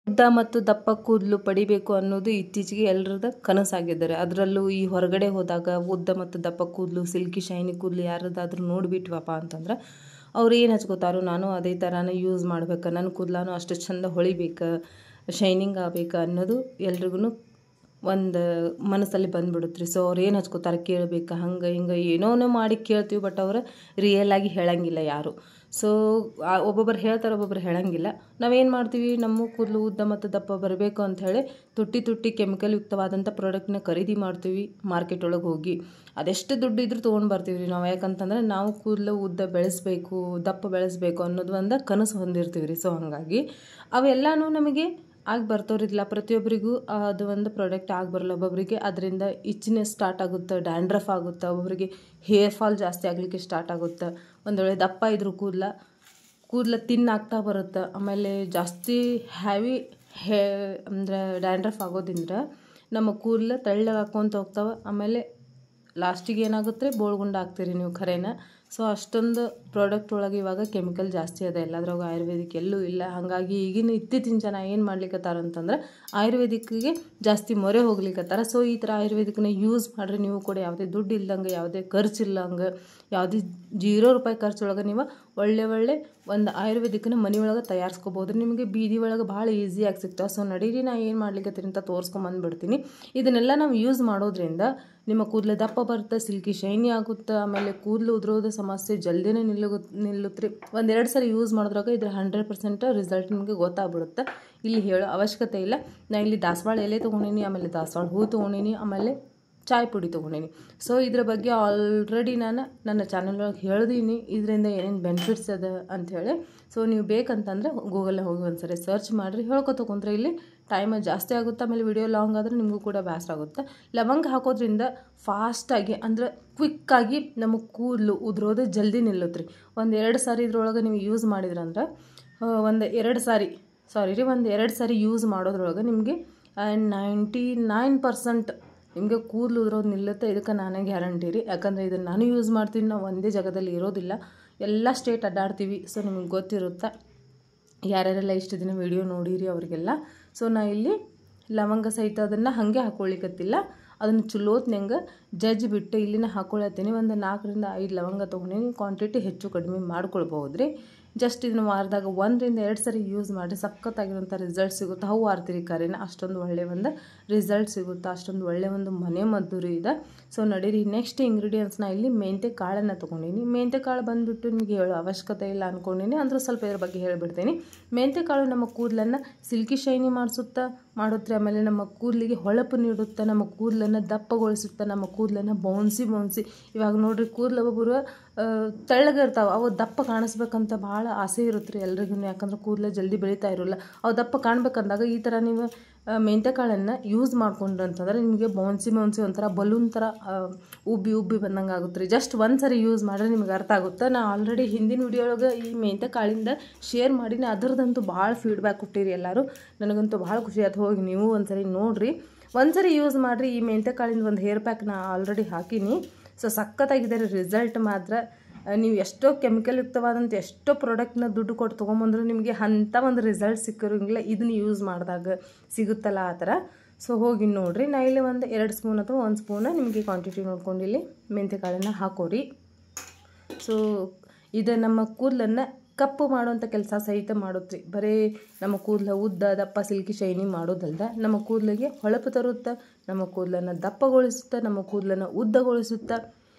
ಉದ್ದ ಮತ್ತು ದಪ್ಪ ಕೂದಲು ಪಡಿಬೇಕು ಅನ್ನೋದು ಇತ್ತೀಚೆಗೆ ಎಲ್ಲರದ ಕನಸಾಗಿದ್ದಾರೆ. ಅದರಲ್ಲೂ ಈ ಹೊರಗಡೆ ಹೋದಾಗ ಉದ್ದ ಮತ್ತು ದಪ್ಪ ಕೂದಲು, ಸಿಲ್ಕಿ ಶೈನಿ ಕೂದಲು ಯಾರದಾದ್ರೂ ನೋಡಿಬಿಟ್ವಪ್ಪ ಅಂತಂದ್ರೆ ಅವ್ರು ಏನು ಹಚ್ಕೋತಾರೋ ನಾನು ಅದೇ ಥರನೇ ಯೂಸ್ ಮಾಡ್ಬೇಕು, ನನ್ನ ಕೂದಲಾನು ಅಷ್ಟು ಚಂದ ಹೊಳಿಬೇಕು, ಶೈನಿಂಗ್ ಆಗ್ಬೇಕು ಅನ್ನೋದು ಎಲ್ರಿಗೂ ಒಂದು ಮನಸ್ಸಲ್ಲಿ ಬಂದುಬಿಡುತ್ತೆ. ಸೊ ಅವ್ರು ಏನು ಹಚ್ಕೋತಾರೆ ಕೇಳಬೇಕು, ಹಂಗೆ ಹಿಂಗೆ ಏನೋ ಮಾಡಿ ಕೇಳ್ತೀವಿ, ಬಟ್ ಅವ್ರು ರಿಯಲಾಗಿ ಹೇಳಂಗಿಲ್ಲ ಯಾರು. ಸೊ ಒಬ್ಬೊಬ್ಬರು ಹೇಳ್ತಾರೆ, ಒಬ್ಬೊಬ್ಬರು ಹೇಳಂಗಿಲ್ಲ. ನಾವೇನು ಮಾಡ್ತೀವಿ, ನಮ್ಮ ಕೂದಲು ಉದ್ದ ಮತ್ತು ದಪ್ಪ ಬರಬೇಕು ಅಂಥೇಳಿ ತುಟ್ಟಿ ಕೆಮಿಕಲ್ ಯುಕ್ತವಾದಂಥ ಪ್ರಾಡಕ್ಟ್ನ ಖರೀದಿ ಮಾಡ್ತೀವಿ ಮಾರ್ಕೆಟ್ ಒಳಗೆ ಹೋಗಿ. ಅದೆಷ್ಟು ದುಡ್ಡು ಇದ್ರೂ ತೊಗೊಂಡು ಬರ್ತೀವಿ ರೀ ನಾವು. ಯಾಕಂತಂದ್ರೆ ನಾವು ಕೂದಲು ಉದ್ದ ಬೆಳೆಸಬೇಕು, ದಪ್ಪ ಬೆಳೆಸಬೇಕು ಅನ್ನೋದು ಒಂದು ಕನಸು ಹೊಂದಿರ್ತೀವಿ ರೀ. ಸೊ ಹಾಗಾಗಿ ಅವೆಲ್ಲನೂ ನಮಗೆ ಆಗಿ ಬರ್ತವ್ರಿಲ್ಲ. ಪ್ರತಿಯೊಬ್ಬರಿಗೂ ಅದು ಒಂದು ಪ್ರಾಡಕ್ಟ್ ಆಗಿ ಬರಲ್ಲ. ಒಬ್ಬೊಬ್ಬರಿಗೆ ಅದರಿಂದ ಇಚ್ಚಿನೆಸ್ ಸ್ಟಾರ್ಟ್ ಆಗುತ್ತೆ, ಡ್ಯಾಂಡ್ರಫ್ ಆಗುತ್ತೆ, ಒಬ್ಬೊಬ್ಬರಿಗೆ ಹೇರ್ ಫಾಲ್ ಜಾಸ್ತಿ ಆಗಲಿಕ್ಕೆ ಸ್ಟಾರ್ಟ್ ಆಗುತ್ತೆ. ಒಂದು ವೇಳೆ ದಪ್ಪ ಇದ್ರೂ ಕೂದಲ ತಿನ್ನಾಗ್ತಾ ಬರುತ್ತೆ. ಆಮೇಲೆ ಜಾಸ್ತಿ ಹ್ಯಾವಿ ಅಂದರೆ ಡ್ಯಾಂಡ್ರಫ್ ಆಗೋದ್ರಿಂದ ನಮ್ಮ ಕೂದಲು ತೆಳ್ಳಗೆ ಹಾಕ್ಕೊಂತ ಹೋಗ್ತಾವೆ. ಆಮೇಲೆ ಲಾಸ್ಟಿಗೆ ಏನಾಗುತ್ತೆ, ಬೋಳ್ಗುಂಡು ಆಗ್ತೀರಿ ನೀವು ಖರೇನ. ಸೊ ಅಷ್ಟೊಂದು ಪ್ರಾಡಕ್ಟ್ ಒಳಗೆ ಇವಾಗ ಕೆಮಿಕಲ್ ಜಾಸ್ತಿ ಅದ, ಎಲ್ಲದ್ರಾಗ ಆಯುರ್ವೇದಿಕ್ ಎಲ್ಲೂ ಇಲ್ಲ. ಹಾಗಾಗಿ ಈಗಿನ ಇತ್ತೀಚಿನ ಜನ ಏನು ಮಾಡ್ಲಿಕ್ಕತ್ತಾರ ಅಂತಂದ್ರೆ ಆಯುರ್ವೇದಿಕ್ಕಿಗೆ ಜಾಸ್ತಿ ಮೊರೆ ಹೋಗ್ಲಿಕ್ಕತ್ತಾರ. ಸೊ ಈ ಥರ ಆಯುರ್ವೇದಿಕ್ನ ಯೂಸ್ ಮಾಡಿರಿ ನೀವು ಕೂಡ. ಯಾವುದೇ ದುಡ್ಡು ಇಲ್ಲಂಗೆ, ಯಾವುದೇ ಖರ್ಚಿಲ್ಲಂಗೆ, ಯಾವುದೇ ₹0 ಖರ್ಚೊಳಗೆ ನೀವು ಒಳ್ಳೆ ಒಂದು ಆಯುರ್ವೇದಿಕ್ನ ಮನೆ ಒಳಗೆ ತಯಾರಿಸ್ಕೋಬೋದು. ನಿಮಗೆ ಬೀದಿ ಒಳಗೆ ಭಾಳ ಈಸಿಯಾಗಿ ಸಿಗ್ತಾವೆ. ಸೊ ನಡೀರಿ, ನಾ ಏನು ಮಾಡ್ಲಿಕ್ಕತ್ತೀನಿ ಅಂತ ತೋರಿಸ್ಕೊಂಬಂದ್ಬಿಡ್ತೀನಿ. ಇದನ್ನೆಲ್ಲ ನಾವು ಯೂಸ್ ಮಾಡೋದ್ರಿಂದ ನಿಮ್ಮ ಕೂದಲು ದಪ್ಪ ಬರುತ್ತೆ, ಸಿಲ್ಕಿ ಶೈನಿ ಆಗುತ್ತೆ. ಆಮೇಲೆ ಕೂದಲು ಉದುರೋದು ಸಮಸ್ಯೆ ಜಲ್ದಿನೇ ನಿಲ್ಲುತ್ತೆ. 1-2 ಸರಿ ಯೂಸ್ ಮಾಡಿದ್ರಾಗ ಇದ್ರ 100% ರಿಸಲ್ಟ್ ನಿಮಗೆ ಗೊತ್ತಾಗ್ಬಿಡುತ್ತೆ. ಇಲ್ಲಿ ಹೇಳೋ ಅವಶ್ಯಕತೆ ಇಲ್ಲ. ನಾನು ಇಲ್ಲಿ ದಾಸವಾಳ ಎಲೆ ತೊಗೊಂಡೀನಿ, ಆಮೇಲೆ ದಾಸವಾಳ ಹೂ ತೊಗೊಂಡೀನಿ, ಆಮೇಲೆ ಚಾಯ್ ಪುಡಿ ತೊಗೊಂಡೀನಿ. ಸೊ ಇದ್ರ ಬಗ್ಗೆ ಆಲ್ರೆಡಿ ನಾನು ನನ್ನ ಚಾನಲ್ ಒಳಗೆ ಹೇಳಿದೀನಿ, ಇದರಿಂದ ಏನೇನು ಬೆನಿಫಿಟ್ಸ್ ಅದ ಅಂಥೇಳಿ. ಸೊ ನೀವು ಬೇಕಂತಂದರೆ ಗೂಗಲ್ಗೆ ಹೋಗಿ ಒಂದ್ಸರಿ ಸರ್ಚ್ ಮಾಡಿರಿ. ಹೇಳ್ಕೊತಕೊಂಡ್ರೆ ಇಲ್ಲಿ ಟೈಮ್ ಜಾಸ್ತಿ ಆಗುತ್ತೆ. ಆಮೇಲೆ ವಿಡಿಯೋ ಲಾಂಗ್ ಆದರೆ ನಿಮಗೂ ಕೂಡ ಬೇಸರ ಆಗುತ್ತೆ. ಲವಂಗ ಹಾಕೋದ್ರಿಂದ ಫಾಸ್ಟಾಗಿ ಅಂದರೆ ಕ್ವಿಕ್ಕಾಗಿ ನಮ್ಮ ಕೂದಲು ಉದುರೋದು ಜಲ್ದಿ ನಿಲ್ಲುತ್ತೆ ರೀ. 1-2 ಸಾರಿ ಇದ್ರೊಳಗೆ ನೀವು ಯೂಸ್ ಮಾಡಿದ್ರಂದ್ರೆ ಒಂದು 2 ಸಾರಿ ಯೂಸ್ ಮಾಡೋದ್ರೊಳಗೆ ನಿಮಗೆ 99% ನಿಮಗೆ ಕೂದಲು ಉದುರೋದು ನಿಲ್ಲುತ್ತೆ. ಇದಕ್ಕೆ ನಾನೇ ಗ್ಯಾರಂಟಿ ರೀ. ಯಾಕಂದರೆ ಇದನ್ನು ನಾನು ಯೂಸ್ ಮಾಡ್ತೀನಿ. ನಾವು ಒಂದೇ ಜಾಗದಲ್ಲಿ ಇರೋದಿಲ್ಲ, ಎಲ್ಲ ಸ್ಟೇಟ್ ಅಡ್ಡಾಡ್ತೀವಿ. ಸೊ ನಿಮಗೆ ಗೊತ್ತಿರುತ್ತೆ, ಯಾರ್ಯಾರೆಲ್ಲ ಇಷ್ಟು ದಿನ ವಿಡಿಯೋ ನೋಡಿರಿ ಅವರಿಗೆಲ್ಲ. ಸೊ ನಾ ಇಲ್ಲಿ ಲವಂಗ ಸಹಿತ ಅದನ್ನು ಹಾಗೆ ಹಾಕ್ಕೊಳ್ಳಿಕ್ಕತ್ತಿಲ್ಲ, ಅದನ್ನು ಚಲೋತ್ನಂಗೆ ಬಿಟ್ಟು ಇಲ್ಲಿನ ಹಾಕ್ಕೊಳತ್ತೀನಿ. ಒಂದು 4-5 ಲವಂಗ ತೊಗೊಂಡಿನಿ. ಕ್ವಾಂಟಿಟಿ ಹೆಚ್ಚು ಕಡಿಮೆ ಮಾಡ್ಕೊಳ್ಬೋದು ರೀ. ಜಸ್ಟ್ ಇದನ್ನು ವಾರದಾಗ 1-2 ಸರಿ ಯೂಸ್ ಮಾಡಿ ಸಖತ್ತಾಗಿರೋಂಥ ರಿಸಲ್ಟ್ ಸಿಗುತ್ತೆ. ಹವು ಆರ್ತಿರಿ ಕರೆನ ಅಷ್ಟೊಂದು ಒಳ್ಳೆಯ ಒಂದು ರಿಸಲ್ಟ್ ಸಿಗುತ್ತೆ. ಅಷ್ಟೊಂದು ಒಳ್ಳೆಯ ಒಂದು ಮನೆ ಮದ್ದು ರೀ ಇದೆ. ಸೊ ನಡೀರಿ, ನೆಕ್ಸ್ಟ್ ಇಂಗ್ರೀಡಿಯೆಂಟ್ಸ್ನ ಇಲ್ಲಿ ಮೆಂತ್ಯ ಕಾಳನ್ನು ತೊಗೊಂಡಿನಿ. ಮೆಂತ್ಯ ಕಾಳು ಬಂದುಬಿಟ್ಟು ನಿಮಗೆ ಹೇಳೋ ಅವಶ್ಯಕತೆ ಇಲ್ಲ ಅಂದ್ಕೊಂಡಿನಿ, ಅಂದರೂ ಸ್ವಲ್ಪ ಇದ್ರ ಬಗ್ಗೆ ಹೇಳಿಬಿಡ್ತೀನಿ. ಮೆಂತ್ಯ ಕಾಳು ನಮ್ಮ ಕೂದಲನ್ನು ಸಿಲ್ಕಿ ಶೈನಿ ಮಾಡುತ್ತೆ. ಆಮೇಲೆ ನಮ್ಮ ಕೂದಲಿಗೆ ಹೊಳಪು ನೀಡುತ್ತೆ, ನಮ್ಮ ಕೂದಲನ್ನು ದಪ್ಪಗೊಳಿಸುತ್ತೆ, ನಮ್ಮ ಕೂದಲನ್ನು ಬೌನ್ಸಿ ಇವಾಗ ನೋಡ್ರಿ, ಕೂದಲು ಒಬ್ಬೊಬ್ಬರು ತೆಳ್ಳಗೆ ಇರ್ತಾವೆ, ಅವು ದಪ್ಪ ಕಾಣಿಸ್ಬೇಕಂತ ಭಾಳ ಆಸೆ ಇರುತ್ತೆ ರೀ ಎಲ್ರಿಗೂ. ಯಾಕಂದ್ರೆ ಕೂದಲು ಜಲ್ದಿ ಬೆಳೀತಾ ಇರೋಲ್ಲ. ಅವು ದಪ್ಪ ಕಾಣ್ಬೇಕಂದಾಗ ಈ ಥರ ನೀವು ಮೆಂತ್ಯ ಕಾಳನ್ನು ಯೂಸ್ ಮಾಡ್ಕೊಂಡ್ರು ಅಂತಂದರೆ ನಿಮಗೆ ಬೌನ್ಸಿ ಒಂಥರ ಬಲೂನ್ ಥರ ಉಬ್ಬಿ ಬಂದಂಗೆ ಆಗುತ್ತೆ ರೀ. ಜಸ್ಟ್ 1 ಸರಿ ಯೂಸ್ ಮಾಡಿದ್ರೆ ನಿಮ್ಗೆ ಅರ್ಥ ಆಗುತ್ತೆ. ನಾನು ಆಲ್ರೆಡಿ ಹಿಂದಿನ ವಿಡಿಯೋ ಒಳಗೆ ಈ ಮೆಂತ್ಯ ಕಾಳಿಂದ ಶೇರ್ ಮಾಡೀನಿ. ಅದರದಂತೂ ಭಾಳ ಫೀಡ್ಬ್ಯಾಕ್ ಕೊಟ್ಟಿರಿ ಎಲ್ಲರೂ. ನನಗಂತೂ ಭಾಳ ಖುಷಿ ಆಯ್ತು. ಹೋಗಿ ನೀವು ಒಂದು ಸರಿ ನೋಡಿರಿ, 1 ಸರಿ ಯೂಸ್ ಮಾಡಿರಿ. ಈ ಮೆಂತ್ಯ ಕಾಳಿಂದ ಒಂದು ಹೇರ್ ಪ್ಯಾಕ್ ನಾನು ಆಲ್ರೆಡಿ ಹಾಕೀನಿ. ಸೊ ಸಖತ್ತಾಗಿದೆ ರೀ ರಿಸಲ್ಟ್ ಮಾತ್ರ. ನೀವು ಎಷ್ಟೋ ಕೆಮಿಕಲ್ ಯುಕ್ತವಾದಂಥ ಎಷ್ಟೋ ಪ್ರಾಡಕ್ಟ್ನ ದುಡ್ಡು ಕೊಟ್ಟು ತೊಗೊಂಬಂದ್ರು ನಿಮಗೆ ಅಂಥ ಒಂದು ರಿಸಲ್ಟ್ ಸಿಕ್ಕಿರೋಂಗಿಲ್ಲ, ಇದನ್ನು ಯೂಸ್ ಮಾಡಿದಾಗ ಸಿಗುತ್ತಲ್ಲ ಆ ಥರ. ಸೊ ಹೋಗಿ ನೋಡಿರಿ. ನಾ ಇಲ್ಲಿ ಒಂದು 2 ಸ್ಪೂನ್ ಅಥವಾ 1 ಸ್ಪೂನ ನಿಮಗೆ ಕ್ವಾಂಟಿಟಿ ನೋಡ್ಕೊಂಡು ಇಲ್ಲಿ ಮೆಂತ್ಯ ಕಾಳನ್ನು ಹಾಕೋರಿ. ಸೊ ಇದು ನಮ್ಮ ಕೂದಲನ್ನು ಕಪ್ಪು ಮಾಡುವಂಥ ಕೆಲಸ ಸಹಿತ ಮಾಡುತ್ತೆ. ಬರೀ ನಮ್ಮ ಕೂದಲು ಉದ್ದ ದಪ್ಪ ಸಿಲ್ಕಿ ಶೈನಿ ಮಾಡೋದಲ್ದ, ನಮ್ಮ ಕೂದಲಿಗೆ ಹೊಳಪು ತರುತ್ತೆ, ನಮ್ಮ ಕೂದಲನ್ನು ದಪ್ಪಗೊಳಿಸುತ್ತೆ, ನಮ್ಮ ಕೂದಲನ್ನು ಉದ್ದಗೊಳಿಸುತ್ತೆ,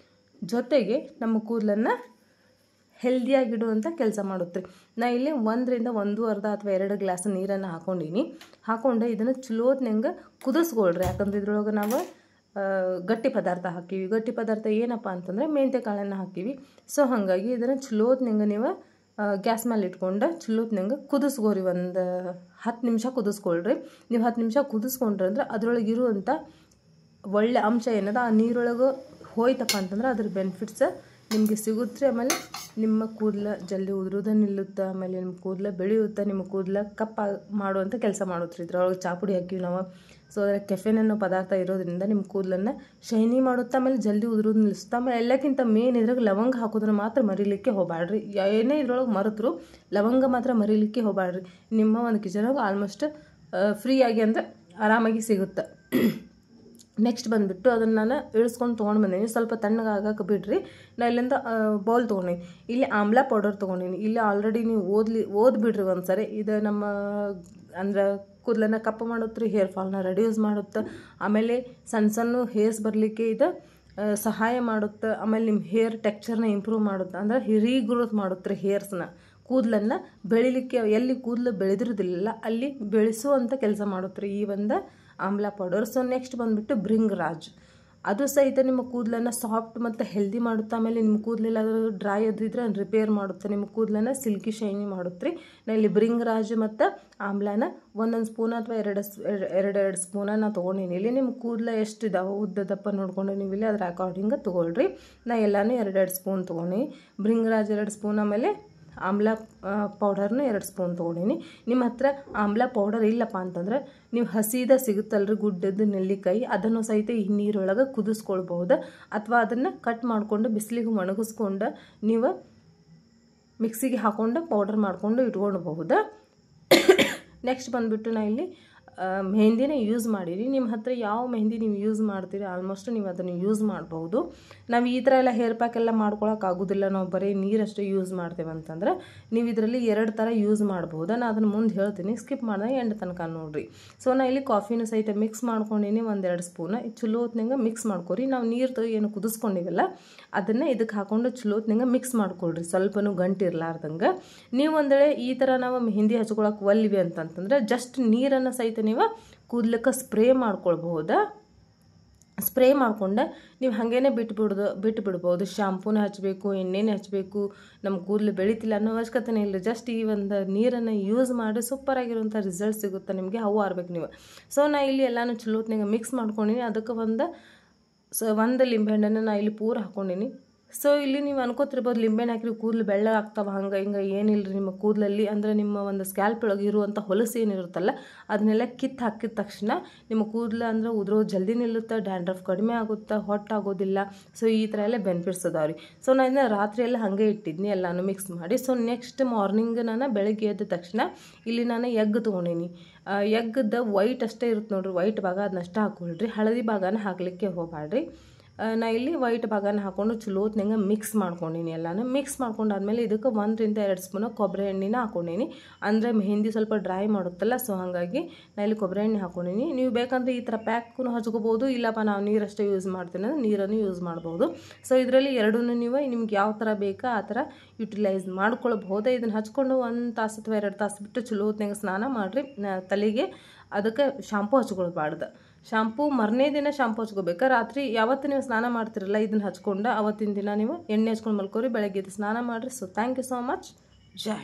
ಜೊತೆಗೆ ನಮ್ಮ ಕೂದಲನ್ನು ಹೆಲ್ದಿಯಾಗಿಡುವಂಥ ಕೆಲಸ ಮಾಡುತ್ತೆ. ನಾ ಇಲ್ಲಿ 1ರಿಂದ 1.5 ಅಥವಾ 2 ಗ್ಲಾಸ್ ನೀರನ್ನು ಹಾಕ್ಕೊಂಡು ಇದನ್ನು ಚಲೋತ್ನಂಗೆ ಕುದಿಸ್ಕೊಳ್ರಿ. ಯಾಕಂದ್ರೆ ಇದ್ರೊಳಗೆ ನಾವು ಗಟ್ಟಿ ಪದಾರ್ಥ ಹಾಕೀವಿ. ಗಟ್ಟಿ ಪದಾರ್ಥ ಏನಪ್ಪ ಅಂತಂದರೆ ಮೆಂತ್ಯ ಕಾಳನ್ನು ಹಾಕೀವಿ. ಸೊ ಹಾಗಾಗಿ ಇದನ್ನು ಚಲೋತ್ನಂಗೆ ನೀವು ಗ್ಯಾಸ್ ಮೇಲೆ ಇಟ್ಕೊಂಡು ಚಲೋತ್ನಂಗೆ ಕುದಿಸ್ಕೋರಿ. ಒಂದು 10 ನಿಮಿಷ ಕುದಿಸ್ಕೊಳ್ರಿ. ನೀವು 10 ನಿಮಿಷ ಕುದಿಸ್ಕೊಂಡ್ರೆ ಅಂದ್ರೆ ಅದರೊಳಗೆ ಇರುವಂಥ ಒಳ್ಳೆ ಅಂಶ ಏನದ ಆ ನೀರೊಳಗೆ ಹೋಯ್ತಪ್ಪ ಅಂತಂದ್ರೆ ಅದ್ರ ಬೆನಿಫಿಟ್ಸ್ ನಿಮಗೆ ಸಿಗುತ್ತೆ. ಆಮೇಲೆ ನಿಮ್ಮ ಕೂದಲು ಜಲ್ದಿ ಉದುರೋದನ್ನು ನಿಲ್ಲುತ್ತೆ, ಆಮೇಲೆ ನಿಮ್ಮ ಕೂದಲು ಬೆಳೆಯುತ್ತೆ, ನಿಮ್ಮ ಕೂದಲು ಕಪ್ಪ ಮಾಡುವಂಥ ಕೆಲಸ ಮಾಡುತ್ತೆ. ಇದ್ರೊಳಗೆ ಚಾಪುಡಿ ಹಾಕಿವಿ ನಾವು. ಸೊ ಅದರ ಕೆಫೆನ್ ಅನ್ನೋ ಪದಾರ್ಥ ಇರೋದ್ರಿಂದ ನಿಮ್ಮ ಕೂದಲನ್ನು ಶೈನಿ ಮಾಡುತ್ತೆ, ಆಮೇಲೆ ಜಲ್ದಿ ಉದುರೋದು ನಿಲ್ಲಿಸುತ್ತೆ. ಆಮೇಲೆ ಎಲ್ಲಕ್ಕಿಂತ ಮೇನ್ ಇದ್ರಾಗ ಲವಂಗ ಹಾಕೋದನ್ನು ಮಾತ್ರ ಮರಿಲಿಕ್ಕೆ ಹೋಗಬೇಡ್ರಿ. ಏನೇ ಇದ್ರೊಳಗೆ ಮರೆತರು ಲವಂಗ ಮಾತ್ರ ಮರಿಲಿಕ್ಕೆ ಹೋಗಬೇಡ್ರಿ. ನಿಮ್ಮ ಒಂದು ಕಿಚನಾಗ ಆಲ್ಮೋಸ್ಟ್ ಫ್ರೀಯಾಗಿ ಅಂದರೆ ಆರಾಮಾಗಿ ಸಿಗುತ್ತೆ. ನೆಕ್ಸ್ಟ್ ಬಂದುಬಿಟ್ಟು ಅದನ್ನು ನಾನು ಇಳಿಸ್ಕೊಂಡು ತೊಗೊಂಡು ಬಂದೀನಿ. ಸ್ವಲ್ಪ ತಣ್ಣಗಾಗಕ್ಕೆ ಬಿಡ್ರಿ. ನಾನು ಇಲ್ಲಿಂದ ಬೌಲ್ ತೊಗೊಂಡಿನಿ. ಇಲ್ಲಿ ಆಮ್ಲಾ ಪೌಡರ್ ತೊಗೊಂಡಿನಿ. ಇಲ್ಲಿ ಆಲ್ರೆಡಿ ನೀವು ಓದ್ಬಿಡ್ರಿ ಒಂದು ಸರಿ. ಇದು ನಮ್ಮ ಅಂದ್ರೆ ಕೂದಲನ್ನು ಕಪ್ಪು ಮಾಡುತ್ತೆ, ಹೇರ್ ಫಾಲ್ನ ರೆಡ್ಯೂಸ್ ಮಾಡುತ್ತೆ, ಆಮೇಲೆ ಸಣ್ಣ ಸಣ್ಣ ಹೇರ್ಸ್ ಬರಲಿಕ್ಕೆ ಇದು ಸಹಾಯ ಮಾಡುತ್ತೆ, ಆಮೇಲೆ ನಿಮ್ಮ ಹೇರ್ ಟೆಕ್ಸ್ಚರ್ನ ಇಂಪ್ರೂವ್ ಮಾಡುತ್ತೆ, ಅಂದರೆ ರೀಗ್ರೋತ್ ಮಾಡುತ್ತೆ ಹೇರ್ಸ್ನ, ಕೂದಲನ್ನು ಬೆಳಿಲಿಕ್ಕೆ ಎಲ್ಲಿ ಕೂದಲು ಬೆಳೆದಿರೋದಿಲ್ಲ ಅಲ್ಲಿ ಬೆಳೆಸುವಂಥ ಕೆಲಸ ಮಾಡುತ್ತೆ ಈ ಒಂದು ಆಮ್ಲಾ ಪೌಡರ್. ಸೊ ನೆಕ್ಸ್ಟ್ ಬಂದುಬಿಟ್ಟು ಭೃಂಗರಾಜ್. ಅದು ಸಹಿತ ನಿಮ್ಮ ಕೂದಲನ್ನು ಸಾಫ್ಟ್ ಮತ್ತು ಹೆಲ್ದಿ ಮಾಡುತ್ತೆ. ಆಮೇಲೆ ನಿಮ್ಮ ಕೂದಲೆಲ್ಲಾದರೂ ಡ್ರೈ ಅದಿದ್ರೆ ರಿಪೇರ್ ಮಾಡುತ್ತೆ, ನಿಮ್ಮ ಕೂದಲನ್ನು ಸಿಲ್ಕಿ ಶೈನಿ ಮಾಡುತ್ತೆ. ನಾನು ಇಲ್ಲಿ ಭೃಂಗರಾಜ್ ಮತ್ತು ಆಮ್ಲಾನ ಒಂದೊಂದು ಸ್ಪೂನ್ ಅಥವಾ ಎರಡು ಸ್ಪೂನನ್ನು ತೊಗೊಂಡಿನಿ. ಇಲ್ಲಿ ನಿಮ್ಮ ಕೂದಲ ಎಷ್ಟು ಇದಾವೆ ಉದ್ದದಪ್ಪ ನೋಡ್ಕೊಂಡು ನೀವು ಇಲ್ಲಿ ಅದ್ರ ಅಕಾರ್ಡಿಂಗ್ ತೊಗೊಳ್ರಿ. ನಾನು ಎಲ್ಲನೂ 2 ಸ್ಪೂನ್ ತೊಗೊಂಡು, ಭೃಂಗರಾಜ್ 2 ಸ್ಪೂನ್, ಆಮೇಲೆ ಆಮ್ಲಾ ಪೌಡರ್ನ 2 ಸ್ಪೂನ್ ತೊಗೊಂಡಿನಿ. ನಿಮ್ಮ ಹತ್ರ ಆಮ್ಲಾ ಪೌಡರ್ ಇಲ್ಲಪ್ಪ ಅಂತಂದ್ರೆ ನೀವು ಹಸಿದ ಸಿಗುತ್ತಲ್ರಿ ಗುಡ್ಡದ್ದು ನೆಲ್ಲಿಕಾಯಿ, ಅದನ್ನು ಸಹಿತ ಈ ನೀರೊಳಗೆ ಕುದಿಸ್ಕೊಳ್ಬಹುದು, ಅಥವಾ ಅದನ್ನು ಕಟ್ ಮಾಡಿಕೊಂಡು ಬಿಸಿಲಿಗೆ ಒಣಗಿಸ್ಕೊಂಡು ನೀವು ಮಿಕ್ಸಿಗೆ ಹಾಕ್ಕೊಂಡು ಪೌಡರ್ ಮಾಡಿಕೊಂಡು ಇಟ್ಕೊಳ್ಬಹುದು. ನೆಕ್ಸ್ಟ್ ಬಂದುಬಿಟ್ಟು ನಾನು ಇಲ್ಲಿ ಮೆಹಂದಿನ ಯೂಸ್ ಮಾಡಿರಿ. ನಿಮ್ಮ ಹತ್ರ ಯಾವ ಮೆಹಂದಿ ನೀವು ಯೂಸ್ ಮಾಡ್ತೀರಿ ಆಲ್ಮೋಸ್ಟ್ ನೀವು ಅದನ್ನು ಯೂಸ್ ಮಾಡ್ಬೋದು. ನಾವು ಈ ಥರ ಎಲ್ಲ ಹೇರ್ ಪ್ಯಾಕ್ ಎಲ್ಲ ಮಾಡ್ಕೊಳಕ್ಕಾಗೋದಿಲ್ಲ, ನಾವು ಬರೀ ನೀರಷ್ಟೇ ಯೂಸ್ ಮಾಡ್ತೇವೆ ಅಂತಂದ್ರೆ ನೀವು ಇದರಲ್ಲಿ 2 ಥರ ಯೂಸ್ ಮಾಡ್ಬೋದು. ನಾನು ಅದನ್ನು ಮುಂದೆ ಹೇಳ್ತೀನಿ, ಸ್ಕಿಪ್ ಮಾಡಿದಾಗ ಎಂಡ್ ತನಕ ನೋಡಿರಿ. ಸೊ ನಾನು ಇಲ್ಲಿ ಕಾಫಿನೂ ಸಹಿತ ಮಿಕ್ಸ್ ಮಾಡ್ಕೊಂಡಿನಿ 1-2 ಸ್ಪೂನ್. ಚಲೋ ಹೊತ್ನಂಗೆ ಮಿಕ್ಸ್ ಮಾಡ್ಕೊರಿ. ನಾವು ನೀರು ಏನು ಕುದಿಸ್ಕೊಂಡಿವಲ್ಲ ಅದನ್ನು ಇದಕ್ಕೆ ಹಾಕ್ಕೊಂಡು ಚಲೋ ಹೊತ್ನಂಗೆ ಮಿಕ್ಸ್ ಮಾಡ್ಕೊಳ್ರಿ, ಸ್ವಲ್ಪನೂ ಗಂಟು ಇರಲಾರ್ದಂಗೆ. ನೀವು ಒಂದು ವೇಳೆ ಈ ಥರ ನಾವು ಮೆಹಂದಿ ಹಚ್ಕೊಳಕ್ಕೆ ಒಲ್ವಿ ಅಂತಂತಂದ್ರೆ ಜಸ್ಟ್ ನೀರನ್ನು ಸಹಿತ ನೀವು ಕೂದಲಕ್ಕೆ ಸ್ಪ್ರೇ ಮಾಡ್ಕೊಳ್ಬಹುದು. ಸ್ಪ್ರೇ ಮಾಡ್ಕೊಂಡು ನೀವು ಹಾಗೇನೆ ಬಿಟ್ಬಿಡ್ಬೋದು. ಶಾಂಪೂನ ಹಚ್ಚಬೇಕು, ಎಣ್ಣೆನೇ ಹಚ್ಚಬೇಕು, ನಮ್ಮ ಕೂದಲು ಬೆಳೀತಿಲ್ಲ ಅನ್ನೋ ಅವಶ್ಯಕತೆನೇ ಇಲ್ಲ. ಜಸ್ಟ್ ಈ ಒಂದು ನೀರನ್ನು ಯೂಸ್ ಮಾಡಿ ಸೂಪರಾಗಿರುವಂಥ ರಿಸಲ್ಟ್ ಸಿಗುತ್ತೆ ನಿಮಗೆ, ಅವು ಆರ್ಬೇಕು ನೀವು. ಸೊ ನಾನು ಇಲ್ಲಿ ಎಲ್ಲನೂ ಚಲೋ ಹೊತ್ನಾಗ ಮಿಕ್ಸ್ ಮಾಡ್ಕೊಂಡಿನಿ. ಅದಕ್ಕೆ ಒಂದು ಲಿಂಬೆಹಣ್ಣನ್ನು ನಾನು ಇಲ್ಲಿ ಪೂರ ಹಾಕ್ಕೊಂಡಿನಿ. ಸೊ ಇಲ್ಲಿ ನೀವು ಅನ್ಕೋತಿರ್ಬೋದು ಲಿಂಬೆಹಣ್ಣು ಹಾಕಿರಿ ಕೂದಲು ಬೆಳ್ಳಗೆ ಆಗ್ತಾವೆ ಹಂಗೆ ಹಿಂಗೆ. ಏನಿಲ್ಲ ರೀ, ನಿಮ್ಮ ಕೂದಲಲ್ಲಿ ಅಂದರೆ ನಿಮ್ಮ ಒಂದು ಸ್ಕ್ಯಾಲ್ಪ್ ಒಳಗೆ ಇರುವಂಥ ಹೊಲಸು ಏನಿರುತ್ತಲ್ಲ ಅದನ್ನೆಲ್ಲ ಹಾಕಿದ ತಕ್ಷಣ ನಿಮ್ಮ ಕೂದಲು ಅಂದರೆ ಉದುರೋದು ಜಲ್ದಿ ನಿಲ್ಲುತ್ತೆ, ಡ್ಯಾಂಡ್ರಫ್ ಕಡಿಮೆ ಆಗುತ್ತೆ, ಹೊಟ್ಟಾಗೋದಿಲ್ಲ. ಸೊ ಈ ಥರ ಎಲ್ಲ ಬೆನಿಫಿಟ್ಸ್ ಅದಾವೆ ರೀ. ಸೊ ನಾನು ರಾತ್ರಿ ಎಲ್ಲ ಹಾಗೆ ಇಟ್ಟಿದ್ನಿ ಎಲ್ಲನೂ ಮಿಕ್ಸ್ ಮಾಡಿ. ಸೊ ನೆಕ್ಸ್ಟ್ ಮಾರ್ನಿಂಗ್ ನಾನು ಬೆಳಗ್ಗೆ ಎದ್ದ ತಕ್ಷಣ ಇಲ್ಲಿ ನಾನು ಎಗ್ ತೊಗೊಂಡಿನಿ. ಎಗ್ಗದ ವೈಟ್ ಅಷ್ಟೇ ಇರುತ್ತೆ ನೋಡ್ರಿ, ವೈಟ್ ಭಾಗ ಅದನ್ನಷ್ಟೇ ಹಾಕ್ಕೊಳ್ರಿ, ಹಳದಿ ಭಾಗನ ಹಾಕಲಿಕ್ಕೆ ಹೋಗಬೇಡ್ರಿ. ನಾ ಇಲ್ಲಿ ವೈಟ್ ಭಾಗನ ಹಾಕ್ಕೊಂಡು ಚಲೋ ಹೊತ್ನಂಗೆ ಮಿಕ್ಸ್ ಮಾಡ್ಕೊಂಡಿನಿ. ಎಲ್ಲನೂ ಮಿಕ್ಸ್ ಮಾಡ್ಕೊಂಡಾದ್ಮೇಲೆ ಇದಕ್ಕೆ 1-2 ಸ್ಪೂನ್ ಕೊಬ್ಬರಿ ಎಣ್ಣೆನ ಹಾಕ್ಕೊಂಡಿನಿ. ಅಂದರೆ ಮೆಹಂದಿ ಸ್ವಲ್ಪ ಡ್ರೈ ಮಾಡುತ್ತಲ್ಲ, ಸೊ ಹಾಗಾಗಿ ನಾ ಇಲ್ಲಿ ಕೊಬ್ಬರಿ ಎಣ್ಣೆ ಹಾಕ್ಕೊಂಡಿನಿ. ನೀವು ಬೇಕಂದ್ರೆ ಈ ಥರ ಪ್ಯಾಕ್ನು ಹಚ್ಕೋಬೋದು, ಇಲ್ಲಪ್ಪ ನಾವು ನೀರಷ್ಟೇ ಯೂಸ್ ಮಾಡ್ತೀನಿ ಅಂದರೆ ನೀರನ್ನು ಯೂಸ್ ಮಾಡ್ಬೋದು. ಸೊ ಇದರಲ್ಲಿ ಎರಡನ್ನೂ ನೀವು ನಿಮ್ಗೆ ಯಾವ ಥರ ಬೇಕೋ ಆ ಥರ ಯುಟಿಲೈಸ್ ಮಾಡ್ಕೊಳ್ಬಹುದು. ಇದನ್ನು ಹಚ್ಕೊಂಡು 1 ತಾಸು ಅಥವಾ 2 ತಾಸು ಬಿಟ್ಟು ಚಲೋ ಹೊತ್ನಂಗೆ ಸ್ನಾನ ಮಾಡಿರಿ. ತಲೆಗೆ ಅದಕ್ಕೆ ಶಾಂಪೂ ಹಚ್ಕೊಳ್ಬಾರ್ದು. ಶಾಂಪೂ ಮರನೇ ದಿನ ಶಾಂಪೂ ಹಚ್ಕೋಬೇಕು. ರಾತ್ರಿ ಯಾವತ್ತು ನೀವು ಸ್ನಾನ ಮಾಡ್ತಿರಲ್ಲ ಇದನ್ನು ಹಚ್ಕೊಂಡು ಅವತ್ತಿನ ದಿನ ನೀವು ಎಣ್ಣೆ ಹಚ್ಕೊಂಡು ಮಲ್ಕೋರಿ, ಬೆಳಗ್ಗೆ ಸ್ನಾನ ಮಾಡಿರಿ. So thank you so much. ಜೈ ಹಿಂದ್.